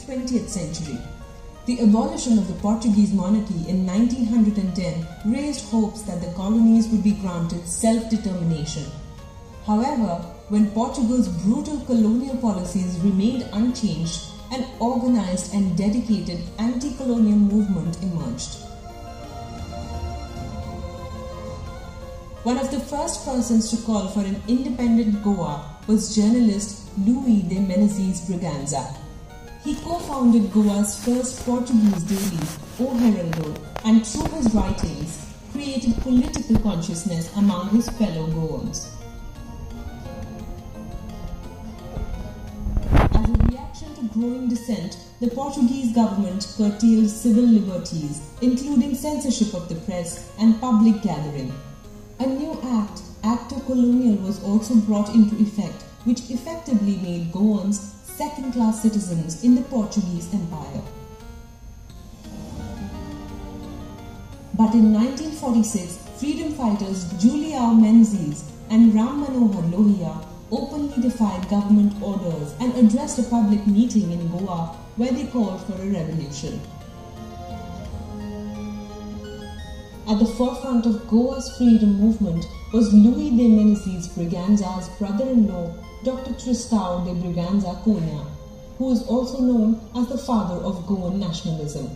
20th century. The abolition of the Portuguese monarchy in 1910 raised hopes that the colonies would be granted self-determination. However, when Portugal's brutal colonial policies remained unchanged, an organized and dedicated anti-colonial movement emerged. One of the first persons to call for an independent Goa was journalist Luís de Menezes Bragança. He co-founded Goa's first Portuguese daily, O Heraldo, and through his writings, created political consciousness among his fellow Goans. As a reaction to growing dissent, the Portuguese government curtailed civil liberties, including censorship of the press and public gathering. A new act, Acto Colonial, was also brought into effect, which effectively made Goans second-class citizens in the Portuguese Empire. But in 1946, freedom fighters Julião Menezes and Ram Manohar Lohia openly defied government orders and addressed a public meeting in Goa where they called for a revolution. At the forefront of Goa's freedom movement was Luís de Menezes Bragança's brother-in-law, Dr. Tristão de Bragança Cunha, who is also known as the father of Goan nationalism.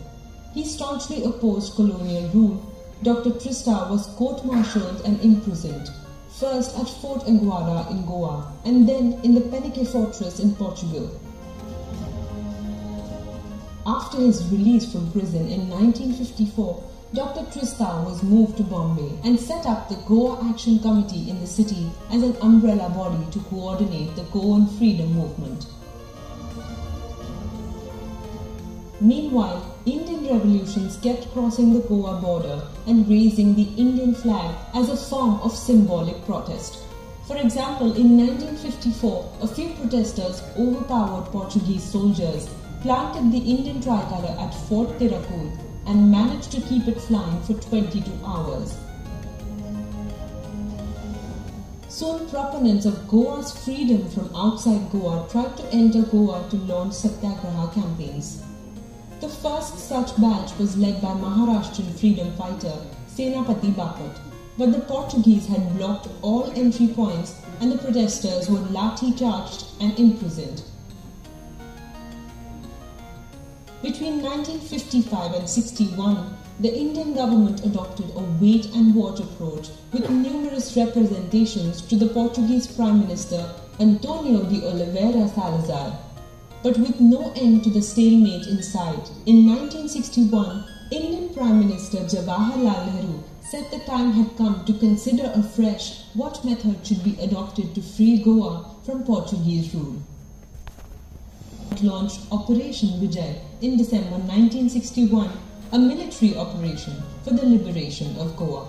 He staunchly opposed colonial rule. Dr. Tristão was court-martialed and imprisoned, first at Fort Aguada in Goa and then in the Peniche fortress in Portugal. After his release from prison in 1954, Dr. Tristão was moved to Bombay and set up the Goa Action Committee in the city as an umbrella body to coordinate the Goan freedom movement. Meanwhile, Indian revolutions kept crossing the Goa border and raising the Indian flag as a form of symbolic protest. For example, in 1954, a few protesters overpowered Portuguese soldiers, planted the Indian tricolour at Fort Tiracol, and managed to keep it flying for 22 hours. Soon, proponents of Goa's freedom from outside Goa tried to enter Goa to launch Satyagraha campaigns. The first such batch was led by Maharashtrian freedom fighter Senapati Bapat, but the Portuguese had blocked all entry points and the protesters were lathi-charged and imprisoned. Between 1955 and 61, the Indian government adopted a wait-and-watch approach with numerous representations to the Portuguese Prime Minister António de Oliveira Salazar. But with no end to the stalemate in sight, in 1961, Indian Prime Minister Jawaharlal Nehru said the time had come to consider afresh what method should be adopted to free Goa from Portuguese rule. Launched Operation Vijay in December 1961, a military operation for the liberation of Goa.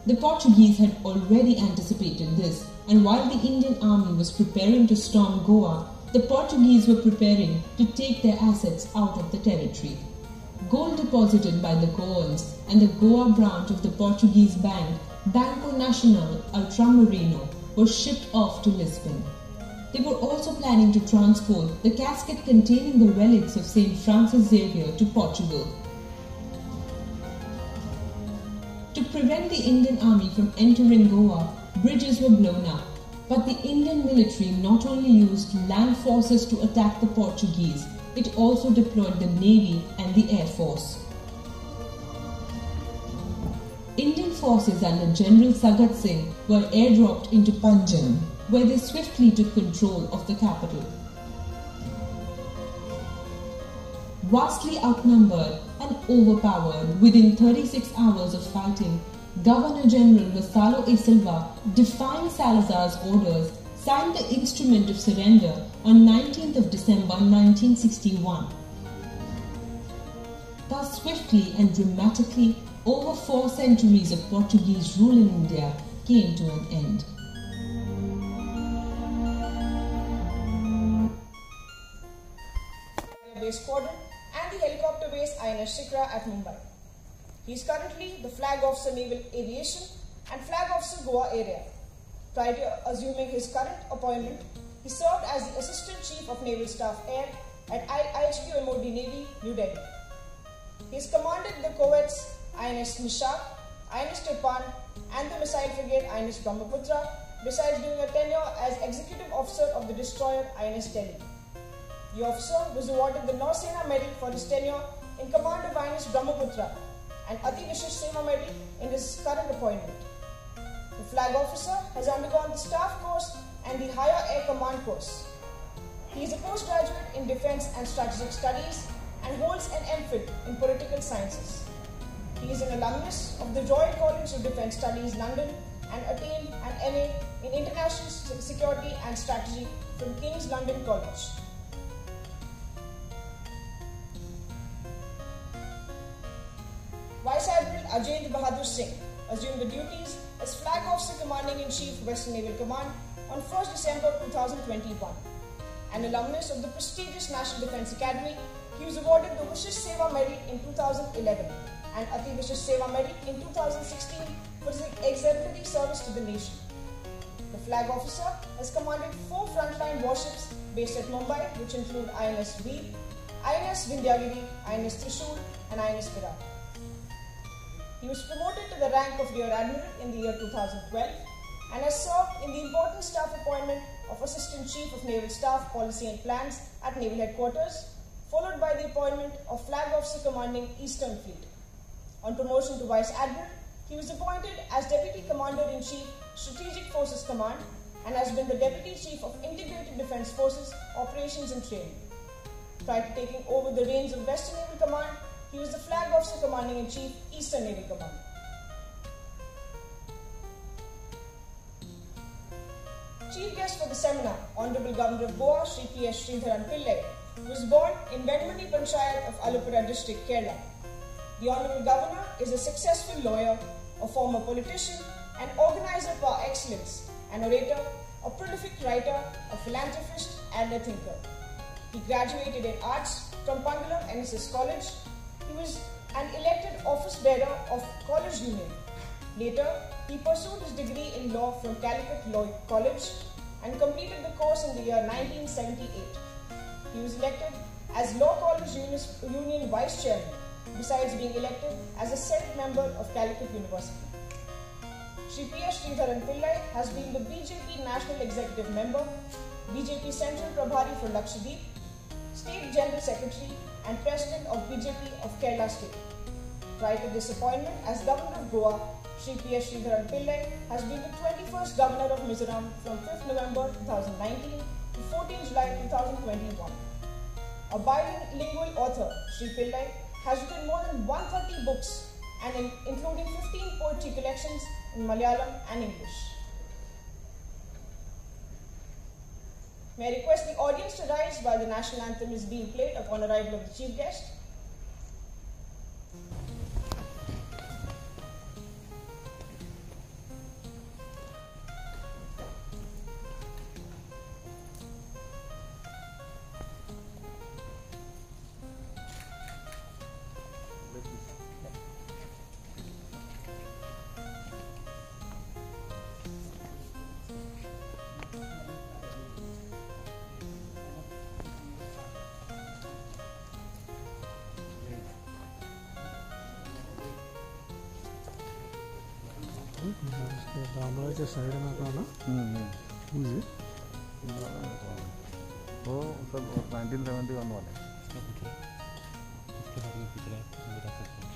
The Portuguese had already anticipated this, and while the Indian army was preparing to storm Goa, the Portuguese were preparing to take their assets out of the territory. Gold deposited by the Goans and the Goa branch of the Portuguese bank, Banco Nacional Ultramarino, was shipped off to Lisbon. They were also planning to transport the casket containing the relics of St. Francis Xavier to Portugal. To prevent the Indian army from entering Goa, bridges were blown up, but the Indian military not only used land forces to attack the Portuguese, it also deployed the Navy and the Air Force. Indian forces under General Sagat Singh were airdropped into Panjim, where they swiftly took control of the capital. Vastly outnumbered and overpowered, within 36 hours of fighting, Governor General Vassalo A. Silva, defying Salazar's orders, signed the instrument of surrender on 19th of December 1961. Thus swiftly and dramatically, over 4 centuries of Portuguese rule in India came to an end. Base Squadron and the helicopter base INS Shikra at Mumbai. He is currently the Flag Officer Naval Aviation and Flag Officer Goa Area. Prior to assuming his current appointment, He served as the Assistant Chief of Naval Staff Air at IHQ MOD Navy, New Delhi. He has commanded the corvettes INS Nishad, INS Tipan, and the missile frigate INS Brahmaputra, besides doing a tenure as Executive Officer of the destroyer INS Delhi. The officer was awarded the Nausena Medal for his tenure in command of INS Brahmaputra and Ati Vishish Seva Medal in his current appointment. The flag officer has undergone the staff course and the higher air command course. He is a postgraduate in defense and strategic studies and holds an MPhil in political sciences. He is an alumnus of the Royal College of Defence Studies, London, and attained an MA in International Security and Strategy from King's London College. Vice Admiral Ajayendra Bahadur Singh assumed the duties as Flag Officer Commanding-in-Chief, Western Naval Command on 1st December 2021. An alumnus of the prestigious National Defence Academy, he was awarded the Vishish Seva Medal in 2011 and Ati Vishish Seva Medal in 2016 for his exemplary service to the nation. The flag officer has commanded 4 frontline warships based at Mumbai, which include INS Veer, INS Vindhyagiri, INS Trishul, and INS Virat. He was promoted to the rank of Rear Admiral in the year 2012 and has served in the important staff appointment of Assistant Chief of Naval Staff Policy and Plans at Naval Headquarters, followed by the appointment of Flag Officer Commanding Eastern Fleet. On promotion to Vice Admiral, he was appointed as Deputy Commander-in-Chief, Strategic Forces Command, and has been the Deputy Chief of Integrated Defence Forces, Operations and Training. Prior to taking over the reins of Western Naval Command, he was the Flag Officer Commanding-in-Chief, Eastern Naval Command. Chief guest for the seminar, Honorable Governor of Goa, Shri P.S. Sridharan Pillai, was born in Venmani Panchayat of Alappuzha district, Kerala. The Honorable Governor is a successful lawyer, a former politician, an organizer par excellence, an orator, a prolific writer, a philanthropist, and a thinker. He graduated in arts from Pangalam NSS College. He was an elected office bearer of College Union. Later, he pursued his degree in law from Calicut Law College and completed the course in the year 1978. He was elected as Law College Union Vice Chairman, besides being elected as a Senate member of Calicut University. Shri P.S. Sridharan Pillai has been the BJP National Executive Member, BJP Central Prabhari for Lakshadweep, State General Secretary and President of BJP of Kerala State. Prior to this appointment as Governor of Goa, Shri P.S. Sridharan Pillai has been the 21st Governor of Mizoram from 5th November 2019 to 14 July 2021. A bilingual author, Shri Pillai has written more than 130 books and including 15 poetry collections in Malayalam and English. May I request the audience to rise while the national anthem is being played upon arrival of the chief guest. Ramraj side में था ना जी वो सब 1971 वाले उसके बारे में पूछ रहा है बता सकते हैं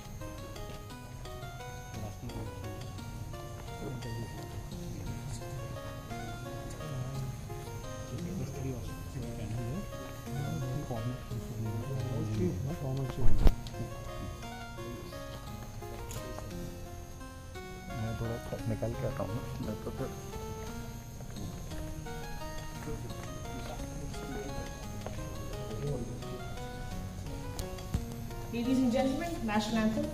थोड़ा निकाल के आता हूँ ना तो फिर Ladies and gentlemen, national anthem.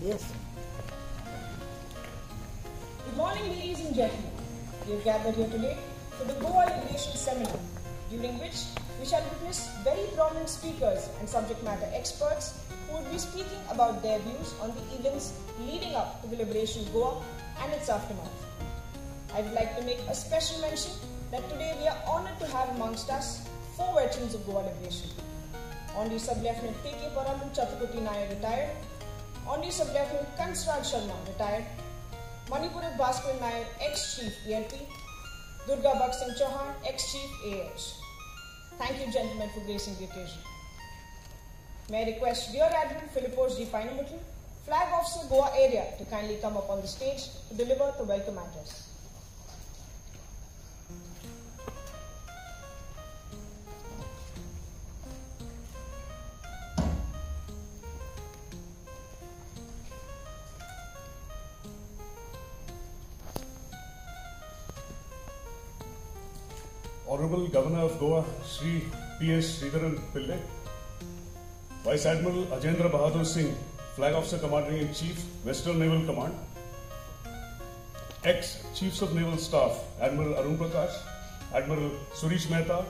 Yes. Good morning, ladies and gentlemen. We have gathered here today for the Goa Liberation Seminar, during which we shall witness very prominent speakers and subject matter experts who will be speaking about their views on the events leading up to the liberation of Goa and its aftermath. I would like to make a special mention that today we are honoured to have amongst us 4 veterans of Goa liberation. Honorary Sub-Lieutenant K.K. Paraman Chaturvedi Nair, retired. Honorary Sub-Lieutenant Kansraj Sharma, retired. Manipura Bhaskar Nair, ex-Chief PNP. Durga Bhakt Singh Chauhan, ex-Chief AH. Thank you, gentlemen, for gracing the occasion. May I request Rear Admiral Philippos G. Painamutl, Flag Officer Goa Area, to kindly come up on the stage to deliver the welcome address. Honorable Governor of Goa, Shri P.S. Sridharan Pillai, Vice Admiral Ajendra Bahadur Singh, Flag Officer Commander-in-Chief, Western Naval Command, ex-Chiefs of Naval Staff, Admiral Arun Prakash, Admiral Surish Mehta,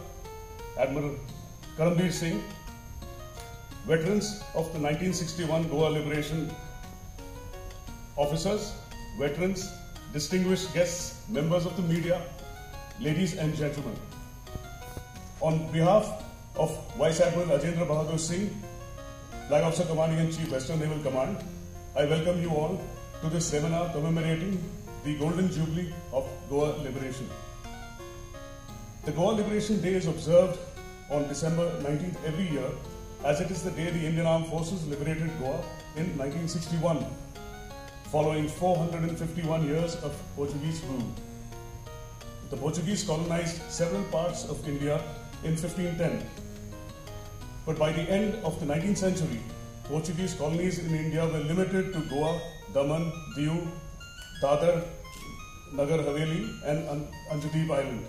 Admiral Karambir Singh, veterans of the 1961 Goa Liberation, officers, veterans, distinguished guests, members of the media, ladies and gentlemen. On behalf of Vice Admiral Ajendra Bahadur Singh, Flag Officer Commanding-in-Chief, Western Naval Command, I welcome you all to this seminar commemorating the Golden Jubilee of Goa Liberation. The Goa Liberation Day is observed on December 19th every year, as it is the day the Indian Armed Forces liberated Goa in 1961, following 451 years of Portuguese rule. The Portuguese colonized several parts of India in 1510. But by the end of the 19th century, Portuguese colonies in India were limited to Goa, Daman, Diu, Dadar, Nagar Haveli and Anjadip Island.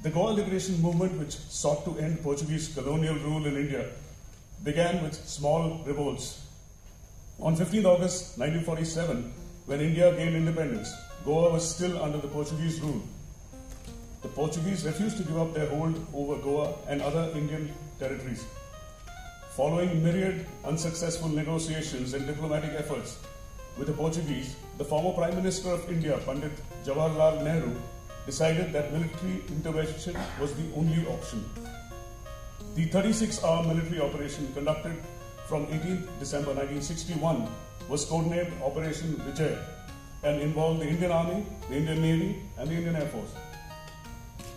The Goa Liberation Movement, which sought to end Portuguese colonial rule in India, began with small revolts. On 15 August 1947, when India gained independence, Goa was still under the Portuguese rule. The Portuguese refused to give up their hold over Goa and other Indian territories. Following myriad unsuccessful negotiations and diplomatic efforts with the Portuguese, the former Prime Minister of India, Pandit Jawaharlal Nehru, decided that military intervention was the only option. The 36-hour military operation conducted from 18th December 1961 was codenamed Operation Vijay and involved the Indian Army, the Indian Navy and the Indian Air Force.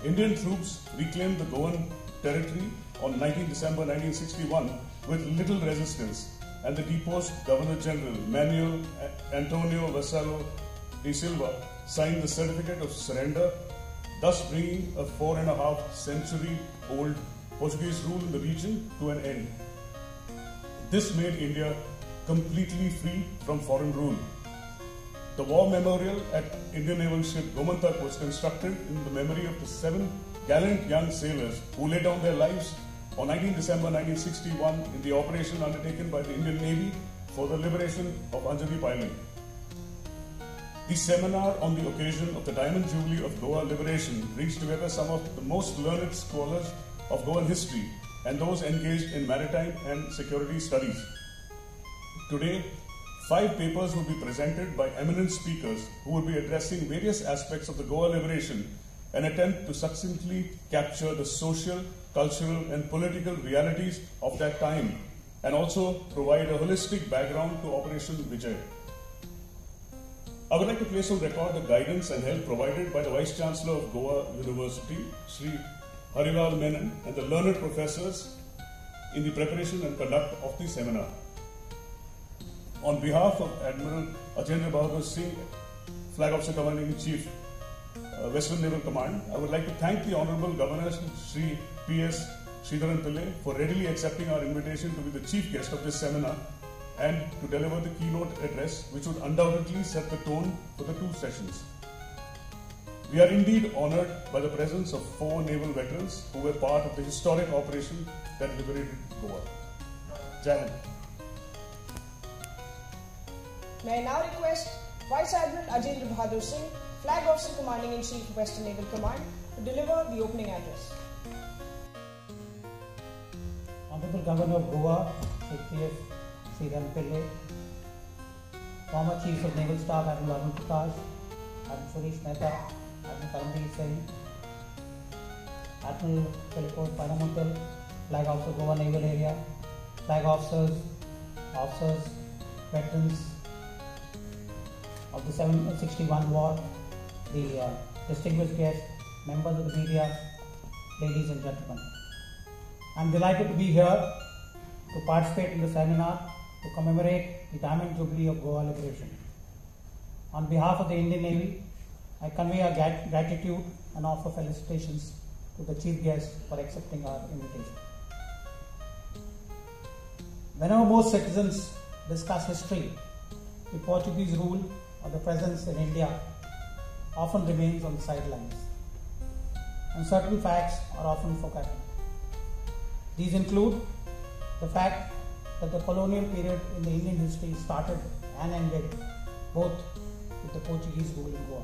Indian troops reclaimed the Goan territory on 19 December 1961 with little resistance, and the deposed Governor General Manuel Antonio Vassallo de Silva signed the certificate of surrender, thus bringing a 4.5 century old Portuguese rule in the region to an end. This made India completely free from foreign rule. The war memorial at Indian naval ship Gomantak was constructed in the memory of the 7 gallant young sailors who laid down their lives on 19 December 1961 in the operation undertaken by the Indian Navy for the liberation of Anjadip Island. The seminar on the occasion of the Diamond Jubilee of Goa Liberation brings together some of the most learned scholars of Goan history and those engaged in maritime and security studies. Today, 5 papers will be presented by eminent speakers who will be addressing various aspects of the Goa liberation and attempt to succinctly capture the social, cultural and political realities of that time and also provide a holistic background to Operation Vijay. I would like to place on record the guidance and help provided by the Vice Chancellor of Goa University, Sri Harilal Menon, and the learned professors in the preparation and conduct of the seminar. On behalf of Admiral Ajendra Bahadur Singh, Flag Officer Commanding-in-Chief, Western Naval Command, I would like to thank the Honorable Governor Shri P.S. Sridharan Pillai for readily accepting our invitation to be the chief guest of this seminar and to deliver the keynote address, which would undoubtedly set the tone for the 2 sessions. We are indeed honoured by the presence of 4 naval veterans who were part of the historic operation that liberated Goa. Jai Hind. may I now request Vice Admiral Ajendra Bahadur Singh, Flag Officer Commanding in Chief, Western Naval Command, to deliver the opening address. Honorable Governor of Goa, CPF Sridharan Pillai, former Chiefs of Naval Staff Admiral Arun Prakash, Admiral Suresh Mehta, Admiral Karamveer Singh, Admiral Philipos Panamuntal, Flag Officer Goa Naval Area, Flag Officers, veterans of the 761 War, the distinguished guests, members of the media, ladies and gentlemen. I am delighted to be here to participate in the seminar to commemorate the Diamond Jubilee of Goa Liberation. On behalf of the Indian Navy, I convey our gratitude and offer felicitations to the chief guest for accepting our invitation. Whenever most citizens discuss history, the Portuguese rule or the presence in India often remains on the sidelines, and certain facts are often forgotten. These include the fact that the colonial period in the Indian history started and ended both with the Portuguese rule in Goa.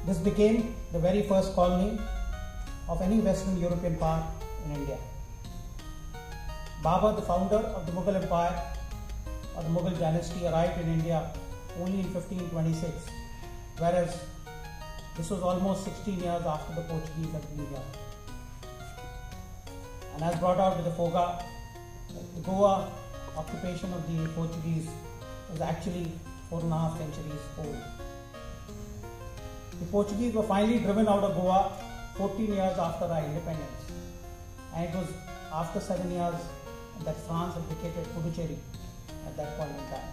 This became the very first colony of any Western European power in India. Babur, the founder of the Mughal Empire or the Mughal dynasty, arrived in India only in 1526, whereas this was almost 16 years after the Portuguese had been here. And as brought out with the FOGA, the Goa occupation of the Portuguese was actually 4.5 centuries old. The Portuguese were finally driven out of Goa 14 years after our independence, and it was after 7 years that France had vacated Puducherry at that point in time.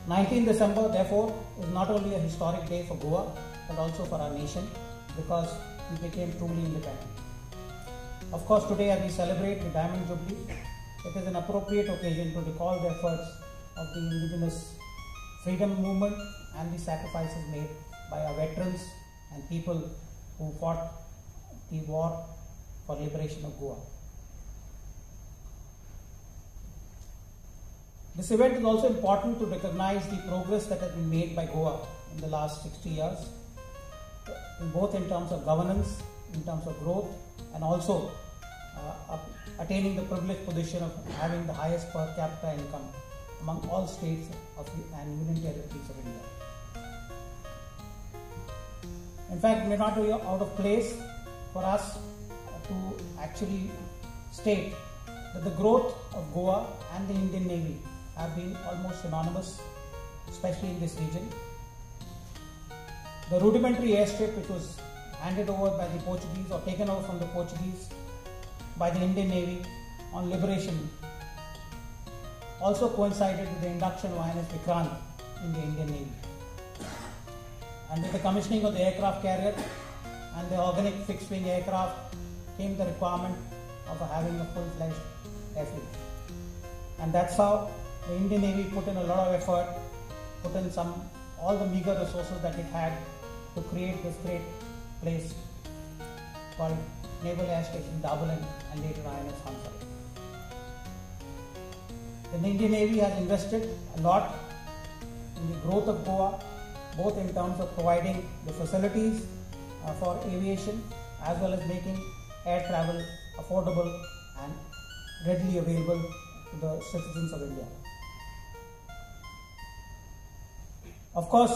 19 December, therefore, is not only a historic day for Goa, but also for our nation, because we became truly independent. Of course, today as we celebrate the Diamond Jubilee, it is an appropriate occasion to recall the efforts of the indigenous freedom movement and the sacrifices made by our veterans and people who fought the war for liberation of Goa. This event is also important to recognize the progress that has been made by Goa in the last 60 years, both in terms of governance, in terms of growth, and also attaining the privileged position of having the highest per capita income among all states and union territories of India. In fact, it may not be out of place for us to actually state that the growth of Goa and the Indian Navy have been almost synonymous, especially in this region. The rudimentary airstrip, which was handed over by the Portuguese or taken over from the Portuguese by the Indian Navy on liberation, also coincided with the induction of INS Vikrant in the Indian Navy. And with the commissioning of the aircraft carrier and the organic fixed-wing aircraft came the requirement of having a full-fledged air fleet. And that's how the Indian Navy put in a lot of effort, put in all the meager resources that it had to create this great place called Naval Air Station Dabolim and later INS Hansal. The Indian Navy has invested a lot in the growth of Goa, both in terms of providing the facilities for aviation as well as making air travel affordable and readily available to the citizens of India. Of course,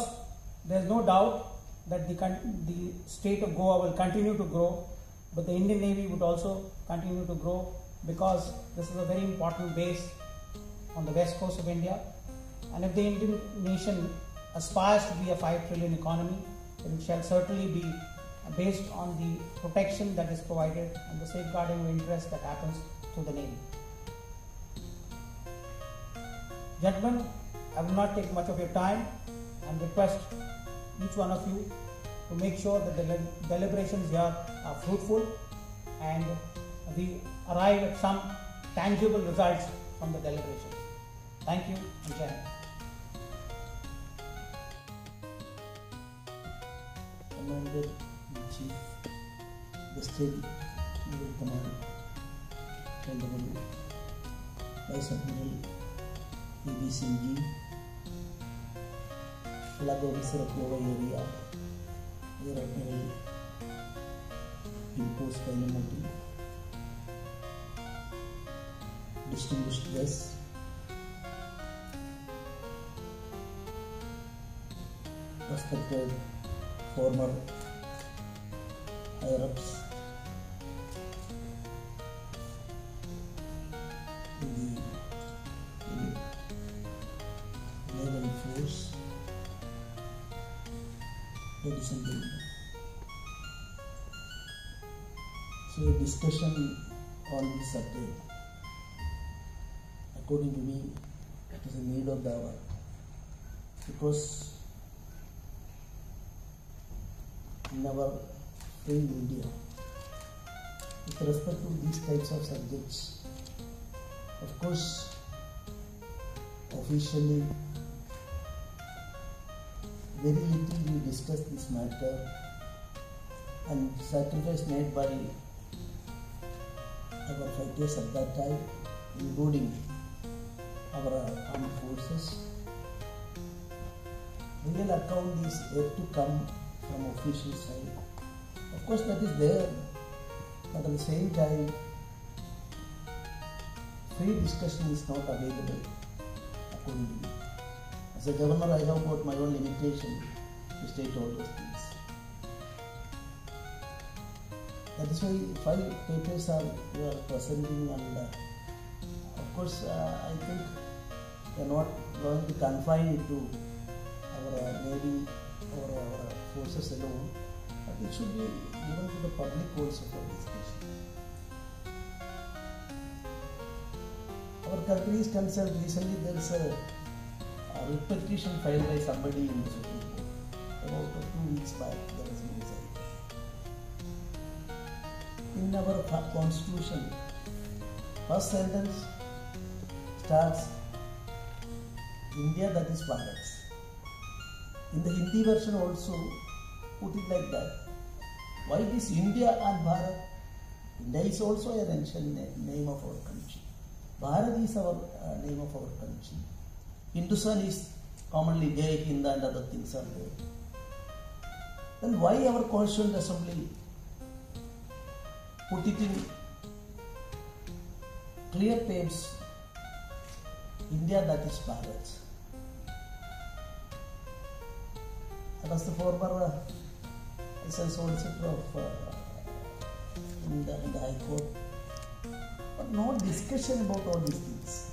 there is no doubt that the state of Goa will continue to grow, but the Indian Navy would also continue to grow because this is a very important base on the west coast of India. And if the Indian nation aspires to be a 5 trillion economy, it shall certainly be based on the protection that is provided and the safeguarding of interest that happens through the Navy. Gentlemen, I will not take much of your time and request each one of you to make sure that the deliberations here are fruitful and we arrive at some tangible results from the deliberations. Thank you and Jai Hind. Commander in Chief, the State Naval Command, Honorable Vice Admiral P.B. Singh, Flag Officer of Goa Area, Rear Admiral Impose Painamoti, distinguished guests, respected former higher-ups in the naval force, ladies and gentlemen. So a discussion on this subject, according to me, it is a need of the hour, because in our free India, with respect to these types of subjects, of course, officially, very little we discuss this matter, and sacrifice made by our fighters at that time, including our armed forces. Real account is yet to come from official side. Of course, that is there, but at the same time, free discussion is not available according to me. As a governor, I have got my own limitation to state all those things. That is why 5 papers we are presenting, and of course, I think we are not going to confine it to our Navy or our forces alone, but it should be given to the public also for discussion. Our country is concerned, recently there is a writ petition filed by somebody in the Supreme Court. About 2 weeks back, there was a result. In our constitution, first sentence starts, India, that is Bharat. In the Hindi version also, put it like that. Why this India and Bharat? India is also an ancient name of our country. Bharat is our name of our country. Hindustan is commonly Jai Hind and other things are there. Then why our Constituent Assembly put it in clear terms, India, that is Bharat? That was the former solicitor of in the High Court. But no discussion about all these things.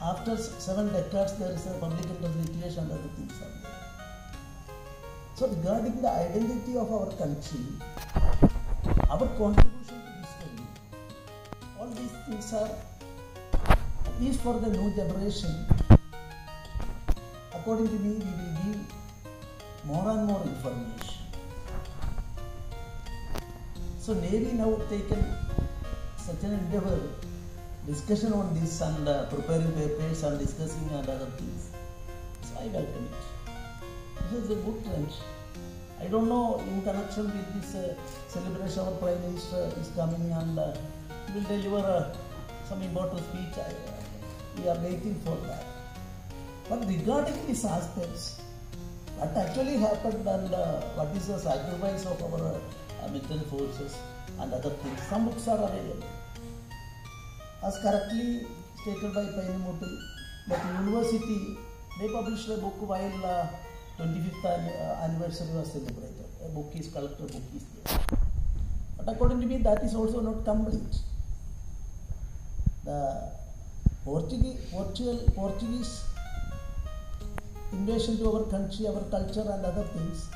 After 7 decades, there is a public interest litigation and other things are there. So regarding the identity of our country, our contribution to history, all these things are, at least for the new generation, according to me, we will give more and more information. So Navy now taken such an endeavor, discussion on this and preparing papers and discussing and other things. So I welcome it. This is a good trend. I don't know, in connection with this celebration, our Prime Minister is coming and he will deliver some important speech. We are waiting for that. But regarding these aspects, what actually happened and what is the sacrifice of our military forces and other things, some books are available. As correctly stated by Painamoti, that university, they published a book while 25th anniversary was celebrated. A book is collected, book is there. But according to me, that is also not complete. The Portuguese invasion to our country, our culture and other things,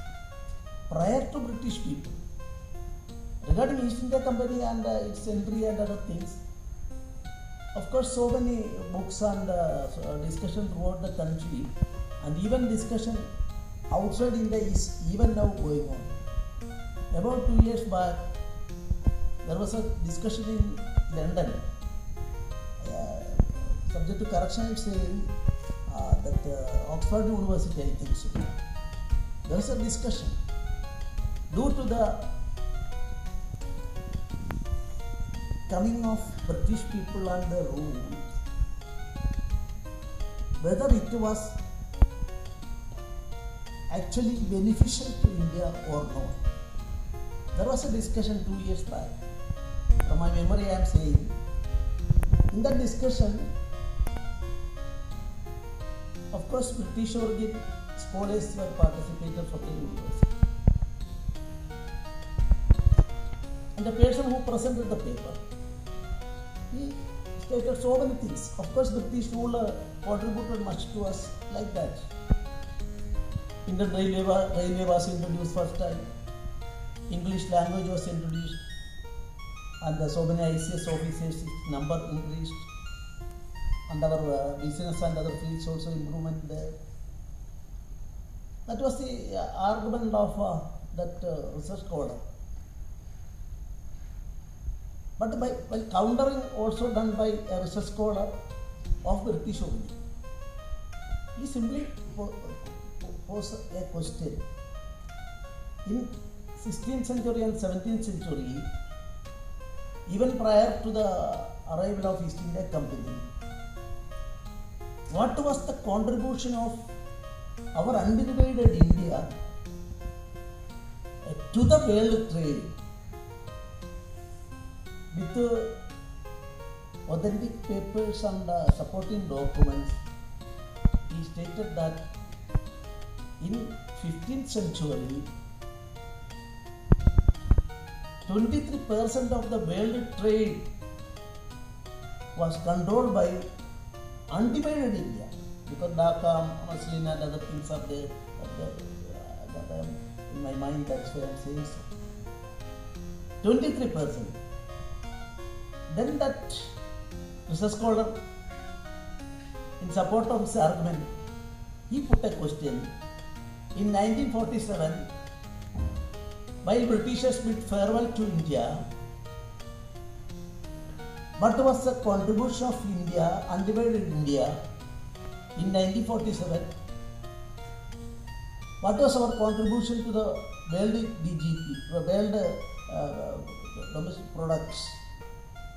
prior to British people, regarding East India Company and its entry and other things, of course, so many books and discussion throughout the country, and even discussion outside India is even now going on. About 2 years back, there was a discussion in London, subject to correction, I'm saying that Oxford University, I think so. There was a discussion due to the coming of British people and the rule, whether it was actually beneficial to India or not. There was a discussion 2 years back. From my memory I am saying, in that discussion, of course British origin scholars were participated from the university. And the person who presented the paper, he stated so many things. Of course British ruler contributed much to us like that. Indian railway was introduced first time. English language was introduced. And so many ICS officers number increased. And our business and other fields also improvement there. That was the argument of that research scholar. But by countering also done by a research scholar of British origin, he simply posed a question. In 16th century and 17th century, even prior to the arrival of East India Company, what was the contribution of our undivided India to the world trade? With authentic papers and supporting documents, he stated that in 15th century, 23% of the world trade was controlled by undivided India, because Dhaka, muslin and other things are there. In my mind, that's why I am saying so. 23%. Then that research scholar, in support of his argument, he put a question. In 1947, while Britishers bid farewell to India, what was the contribution of India, undivided India, in 1947? What was our contribution to the world DGP, the world domestic products,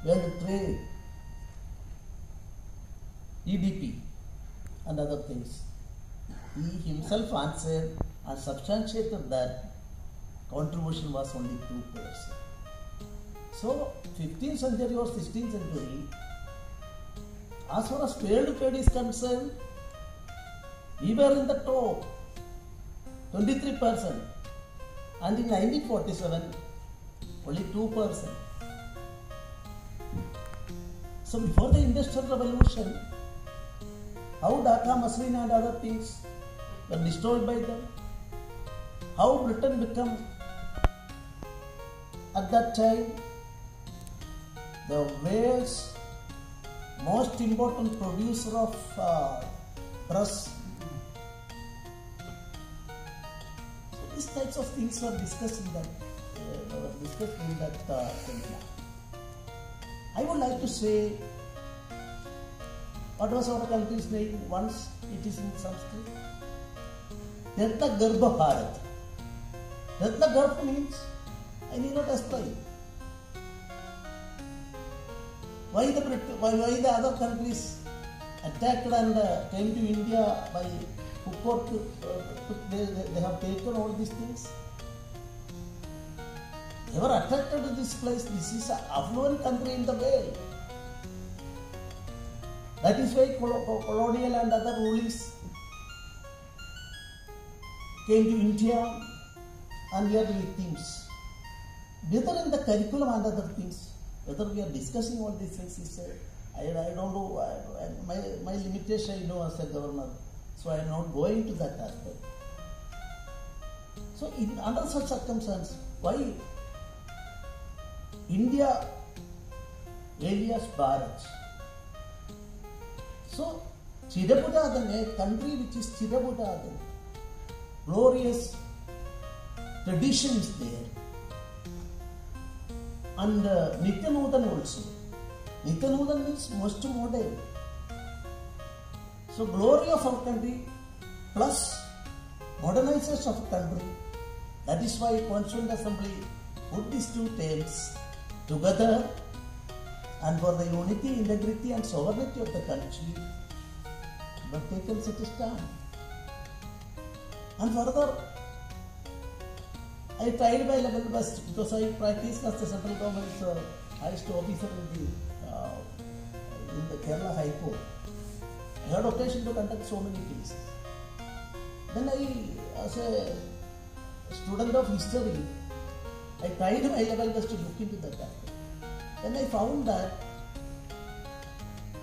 world trade, GDP, and other things? He himself answered and substantiated that contribution was only 2%. So, 15th century or 16th century, as far as world trade is concerned, we were in the top, 23%. And in 1947, only 2%. So, before the Industrial Revolution, how Dhaka, muslin and other things were destroyed by them, how Britain became at that time the world's most important producer of dress. So these types of things were discussed in that seminar. I would like to say, what was our country's name once? It is in Sanskrit. Ratna Garbha Bharat. Ratna Garbha means, I need not explain. Why the other countries attacked and came to India by hook or crook? They have taken all these things. They were attracted to this place. This is an affluent country in the world. That is why colonial and other rulings came to India and here with things. Whether in the curriculum and other things, whether we are discussing all these things is, I don't know, my limitation I know as a governor, so I am not going to that aspect. So under such circumstances, why India alias Bharat? So Chirabudadan, a country which is Chirabudadan, glorious tradition is there. And Nityanudan also. Nityanudan means most modern. So glory of our country plus modernization of country. That is why Constituent Assembly put these two terms together and for the unity, integrity and sovereignty of the country, you have taken such a stand. And further, I tried my level best because I practiced as the central government's highest officer in the Kerala High Court. I had occasion to conduct so many cases. Then I, as a student of history, I tried my level best to look into that aspect. Then I found that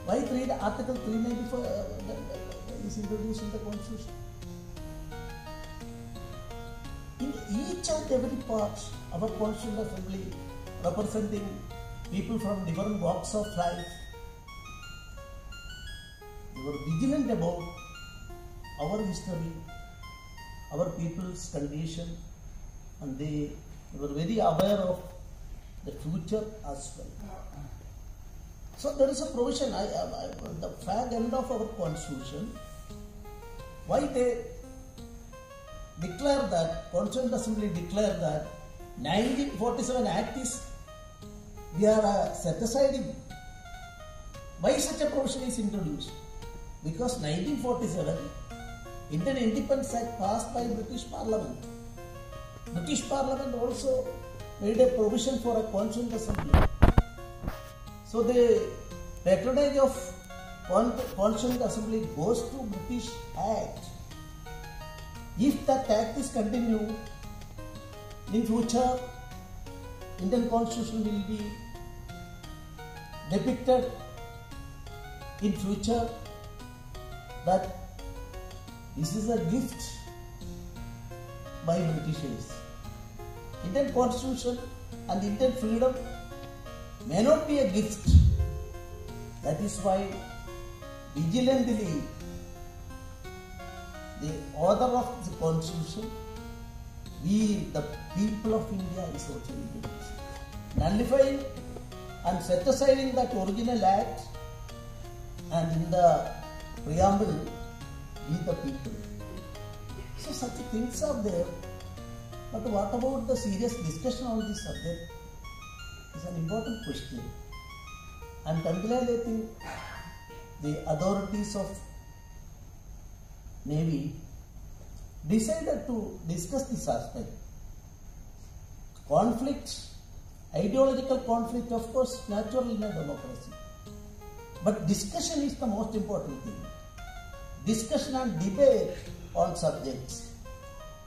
why Article 394 is introduced in the Constitution. In each and every part of our Constitutional Assembly, representing people from different walks of life, they were vigilant about our history, our people's condition, and they were very aware of the future as well. So there is a provision, the fag end of our Constitution, why they declare that, Constituent Assembly declare that 1947 Act is, we are set aside. Why such a provision is introduced? Because 1947 Indian Independence Act passed by British Parliament. British Parliament also made a provision for a Constituent Assembly. So the patronage of Constituent Assembly goes to British Act. If that Act is continued, in future, Indian Constitution will be depicted in future that this is a gift by Britishers. Indian Constitution and Indian freedom may not be a gift. That is why vigilantly the author of the Constitution, we the people of India, is also introduced. Nullifying and set aside in that original act and in the preamble, we the people. So such things are there. But what about the serious discussion on this subject is an important question. I am congratulating the authorities of Navy decided to discuss this aspect. Conflict, ideological conflict, of course, natural in a democracy. But discussion is the most important thing. Discussion and debate on subjects.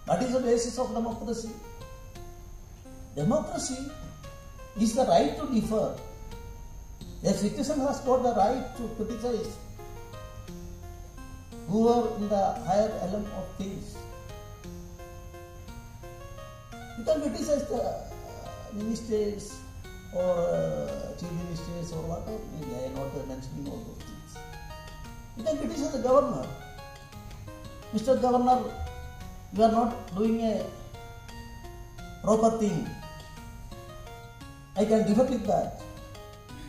What is the basis of democracy? Democracy is the right to differ. A citizen has got the right to criticize who are in the higher element of things. You can criticize the ministers or chief ministers or whatever. Maybe I am not mentioning all those things. You can criticize the governor. Mr. Governor, you are not doing a proper thing. I can differ with that.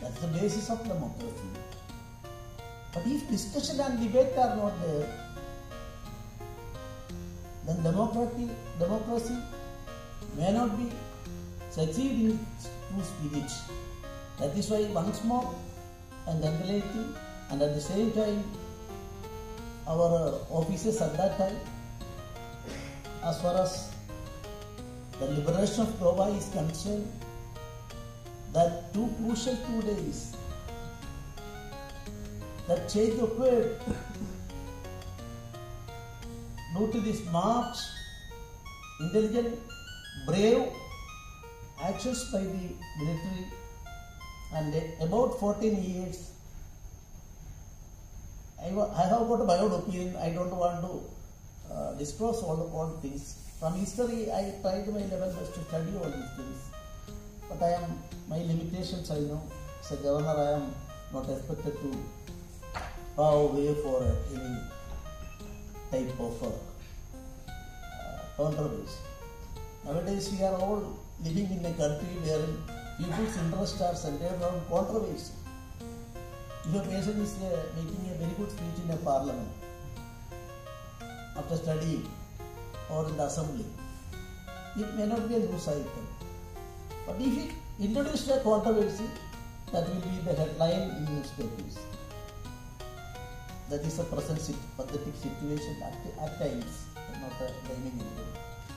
That's the basis of democracy. But if discussion and debate are not there, then democracy may not be succeed in true spirit. That is why once more I am congratulating, and at the same time our officers at that time, as far as the liberation of Goa is concerned, that two crucial 2 days that change occurred due to this smart, intelligent, brave actions by the military, and about 14 years I have got my own opinion. I don't want to disclose all things. From history, I tried my level best to study all these things. But my limitations I know. As a governor, I am not expected to bow way for any type of controversy. Nowadays, we are all living in a country where people's interests are centered around controversy. If a person is making a very good speech in a parliament after studying or in the assembly, it may not be a news item. But if he introduces a controversy, that will be the headline in newspapers. That is a present pathetic situation at times, not blaming anyone.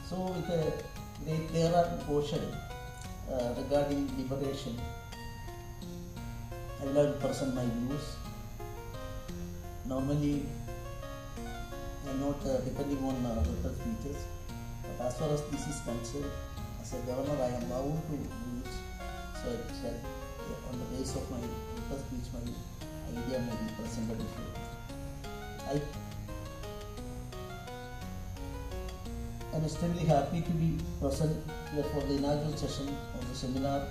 So with a great clear portion regarding liberation, I will have to present my views. Normally, I am not depending on written speeches, but as far as this is concerned, as a governor, I am bound to do it. So I shall, on the basis of my written speech, my idea may be presented before. I am extremely happy to be present here for the inaugural session of the seminar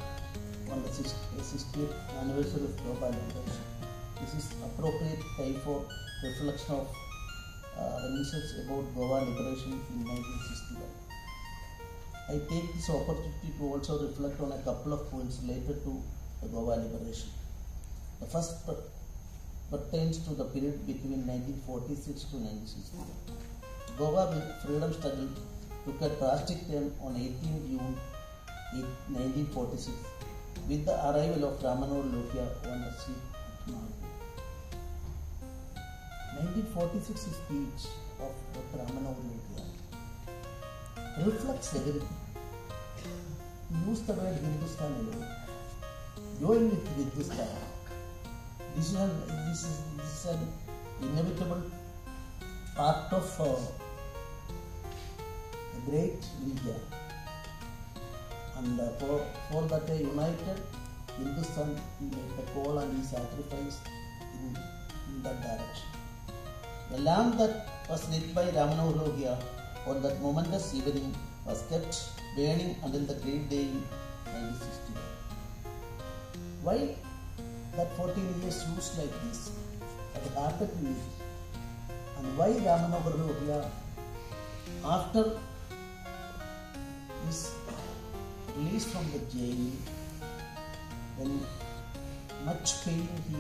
on the 60th anniversary of Goa liberation. This is appropriate time for reflection of reminiscence about Goa liberation in 1961. I take this opportunity to also reflect on a couple of points related to the Goa liberation. The first pertains to the period between 1946 to 1961. Goa freedom struggle took a drastic turn on 18 June 1946 with the arrival of Ramanohar Lohia on the seat at Maldives. 1946 speech of Dr. Ramanohar Lohia reflects everything. He used the word Hindustan alone. Join with Hindustan. This is an inevitable part of a great India, and for that a united Hindustan made a call and he sacrificed in that direction. The lamp that was lit by Ramanohar Lohia on that momentous evening was kept burning until the great day in 1961. Why that 14 years used like this at the heart of it, and why Ramanohar Lohia, after his release from the jail, when much pain, he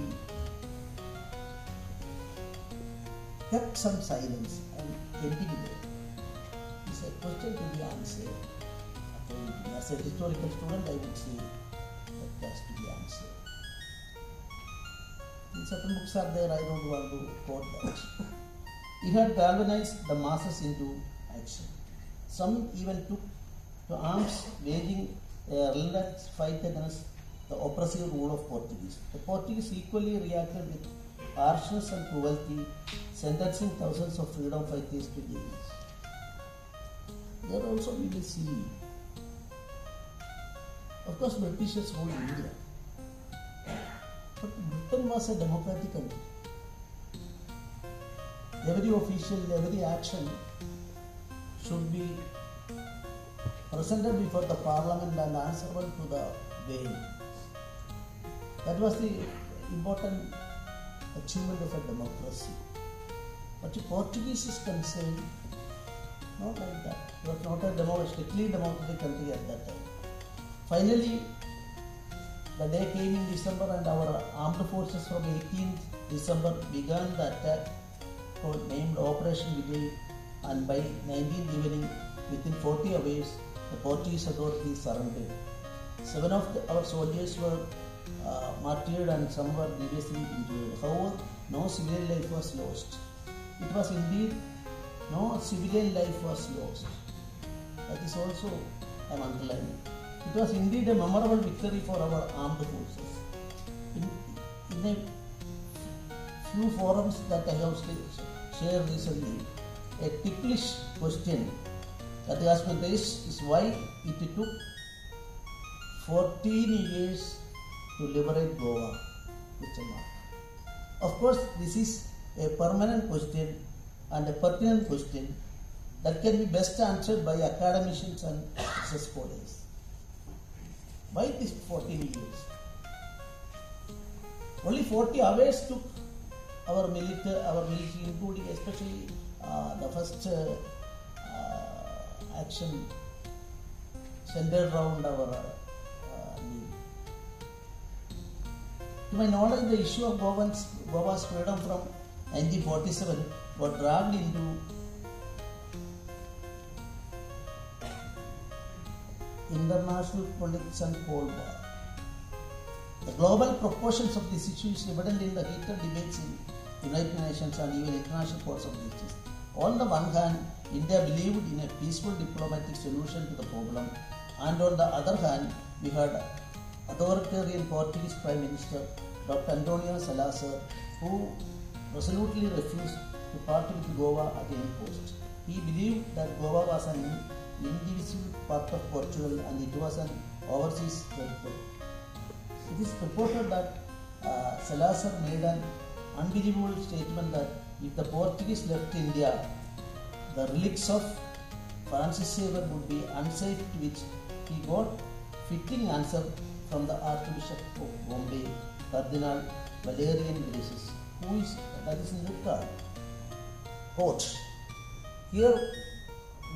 kept some silence and ending there. It's a question to be answered. As a historical student, I would say that has to be answered. Certain books are there, I don't want to quote that. He had galvanized the masses into action. Some even took to arms, waging a relentless fight against the oppressive rule of Portuguese. The Portuguese equally reacted with harshness and cruelty, sentencing thousands of freedom fighters to jails. There also we will see, of course, Britishers ruled India. But Britain was a democratic country. Every official, every action should be presented before the parliament and answerable to the bail. That was the important achievement of a democracy. But the Portuguese is concerned, not like that. It was not a strictly democratic country at that time. Finally, the day came in December and our armed forces from 18th December began the attack named Operation Vijay, and by 19th evening, within 40 hours, the Portuguese authorities surrendered. 7 of our soldiers were martyred and some were grievously injured. However, no civilian life was lost. It was indeed no civilian life was lost. That is also an underlining. It was indeed a memorable victory for our armed forces. In a few forums that I have shared recently, a ticklish question that has been raised is why it took 14 years to liberate Goa. Of course, this is a permanent question and a pertinent question that can be best answered by academicians and success scholars. Why this 14 years? Only 40 hours took our military, including especially the first action centered around our navy. To my knowledge, the issue of Goa's freedom from 1947 got dragged into international politics and Cold War. The global proportions of this issue is evident in the heated debates in United Nations and even international courts of justice. On the one hand, India believed in a peaceful diplomatic solution to the problem, and on the other hand, we had authoritarian Portuguese Prime Minister Dr. Antonio Salazar, who resolutely refused to part with Goa at any cost. He believed that Goa was an indivisible part of Portugal and it was an overseas territory. It is reported that Salazar made an unbelievable statement that if the Portuguese left India, the relics of Francis Xavier would be unsafe, to which he got fitting answer from the Archbishop of Bombay, Cardinal Valerian Gracias, that is in the card. Quote, here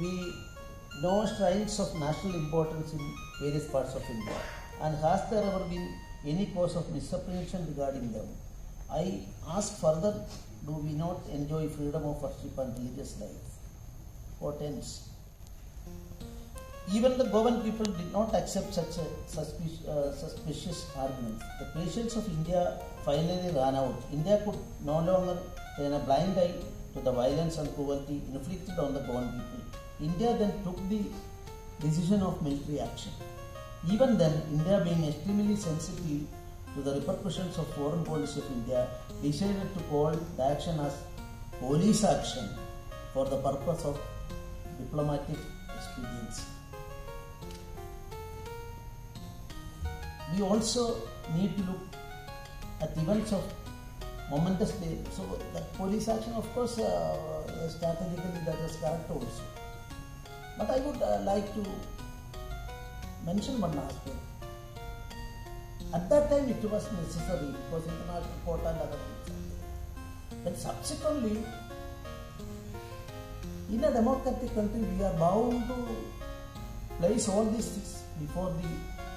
we know shrines of national importance in various parts of India, and has there ever been any cause of misapprehension regarding them? I ask further, do we not enjoy freedom of worship and religious life? What ends? Even the Goan people did not accept such a suspicious arguments. The patience of India finally ran out. India could no longer turn a blind eye to the violence and cruelty inflicted on the Goan people. India then took the decision of military action. Even then, India, being extremely sensitive to the repercussions of foreign policy of India, decided to call the action as police action for the purpose of diplomatic expediency. We also need to look at events of momentous day. So that police action, of course, strategically that was correct also. But I would like to mention one aspect. At that time it was necessary because international quota and other things. But subsequently, in a democratic country, we are bound to place all these things before the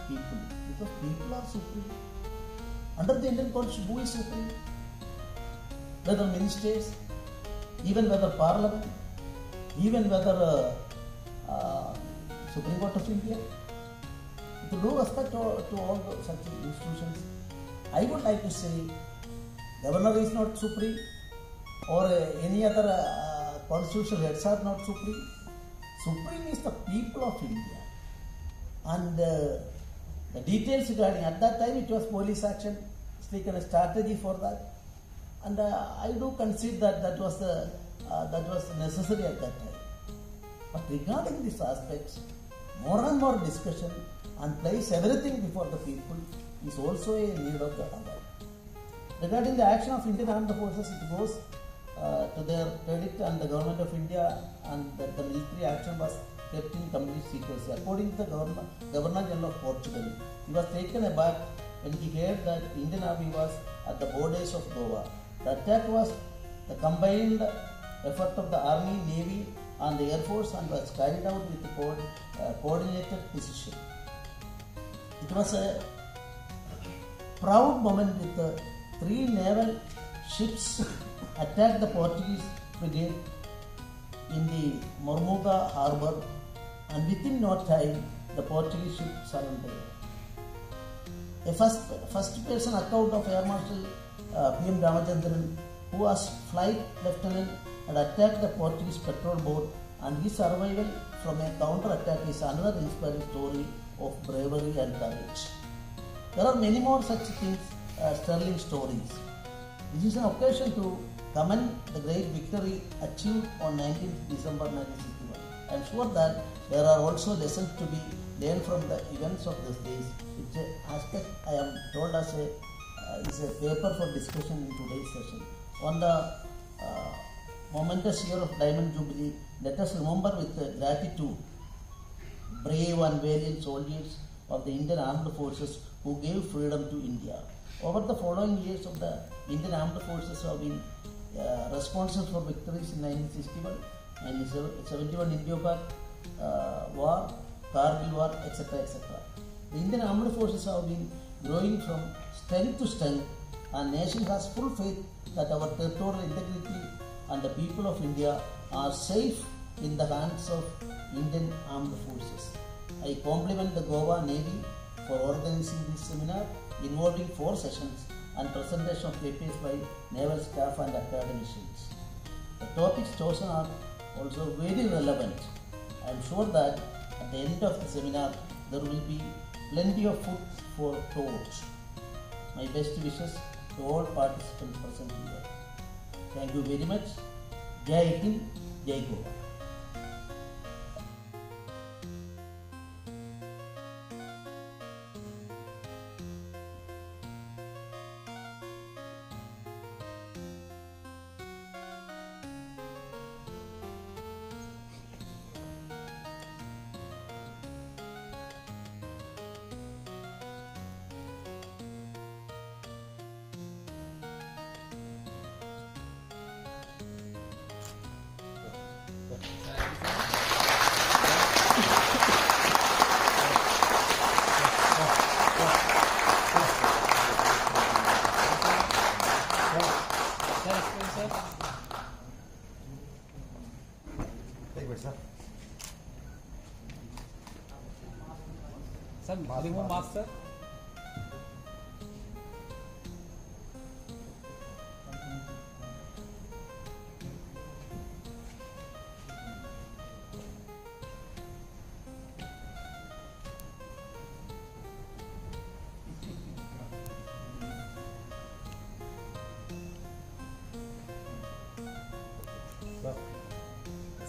people, because people are supreme. Under the Indian Constitution, who is supreme? Whether ministers, even whether Parliament, even whether Supreme Court of India. With due respect to all such institutions, I would like to say, Governor is not supreme, or any other constitutional heads are not supreme. Supreme is the people of India. And the details regarding, at that time it was police action, taken a strategy for that, and I do concede that that was necessary at that time. But regarding these aspects, more and more discussion and place everything before the people is also a need of the hour. Regarding the action of Indian Armed Forces, it goes to their credit, and the Government of India and the military action was kept in complete secrecy. According to the Governor General of Portugal, he was taken aback when he heard that Indian Army was at the borders of Goa. The attack was the combined effort of the Army, Navy and the Air Force, and was carried out with coordinated precision. It was a proud moment with 3 naval ships attacked the Portuguese frigate in the Mormuga harbour, and within no time the Portuguese ship surrendered. A first person account of Air Marshal P.M. Ramachandran, who was flight lieutenant, had attacked the Portuguese patrol boat, and his survival from a counter-attack is another inspiring story of bravery and courage. There are many more such things, sterling stories. This is an occasion to commend the great victory achieved on 19th December 1961. I am sure that there are also lessons to be learned from the events of these days, which aspect I am told as is a paper for discussion in today's session. On the momentous year of Diamond Jubilee, let us remember with gratitude brave and valiant soldiers of the Indian Armed Forces who gave freedom to India. Over the following years of the Indian Armed Forces have been responsible for victories in 1961, 1971 Indo-Pak War, Kargil War, etc., etc. The Indian Armed Forces have been growing from strength to strength, and nation has full faith that our territorial integrity and the people of India are safe in the hands of Indian Armed Forces. I compliment the Goa Navy for organizing this seminar involving 4 sessions and presentation of papers by naval staff and academicians. The topics chosen are also very relevant. I am sure that at the end of the seminar there will be plenty of food for thought. My best wishes to all participants present here. Thank you very much. Jai Hind, Jai Goa. Sir, remove mask, sir.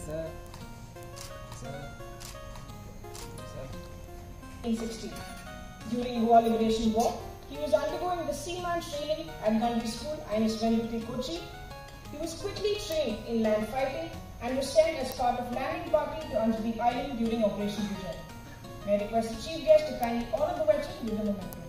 Sir. 1960. During Goa Liberation War, he was undergoing the seaman training at Gandhi School, INS Venduti, Kochi. He was quickly trained in land fighting and was sent as part of landing party to Anjali Island during Operation Vijay. May I request the chief guest to kindly honor the veteran with a memento.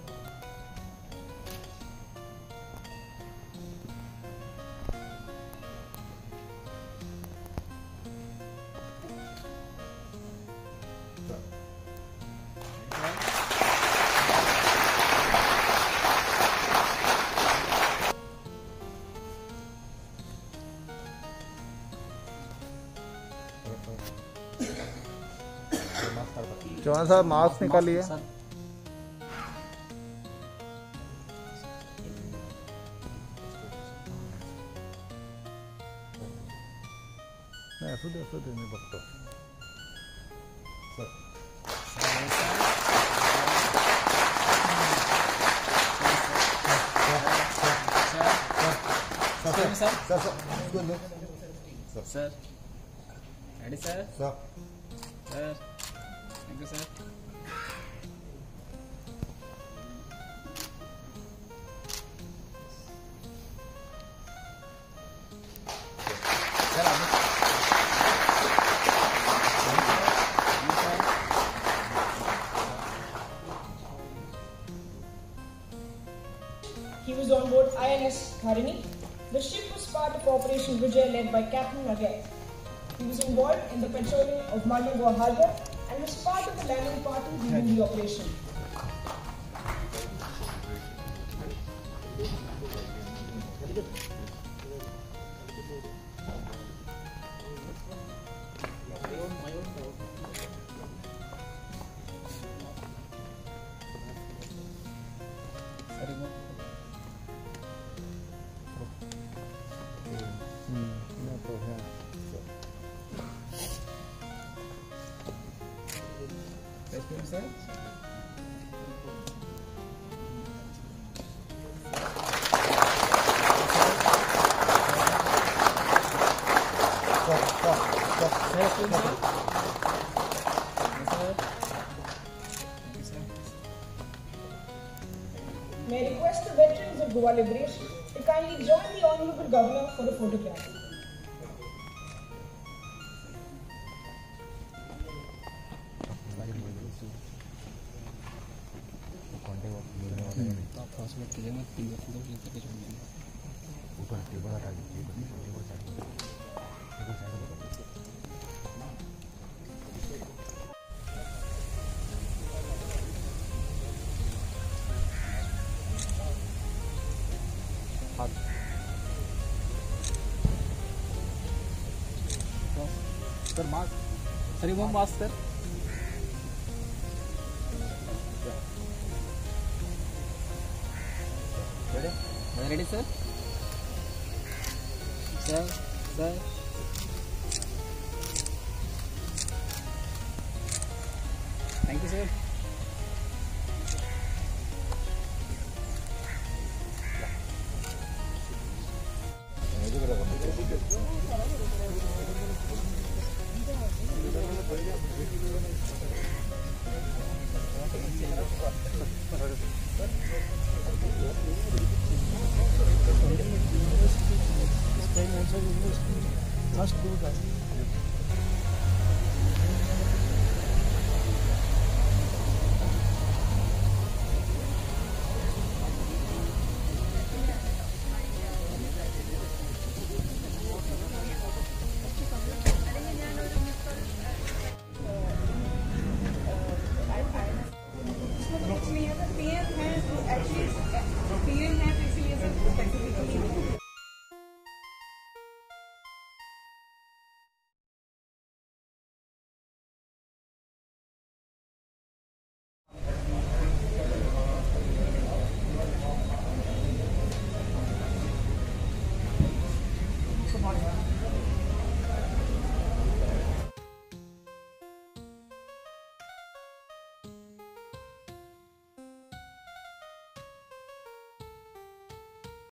Chauhan साहब mask निकालिए। असू दे मी बघतो। Sir. Ready, sir? Sir. Sir. Thank you, sir. He was on board INS Tharini. The ship was part of Operation Vijay led by Captain Nagar. He was involved in the patrolling of Mangalore Harbour and was part of the landing party during the operation. Sir. May I request the veterans of Goa Liberation to kindly join the Honorable Governor for a photograph. Sir, mask. Sir, remove mask, sir. Ready, sir? Sir, sir. Thank you, sir. Must do that.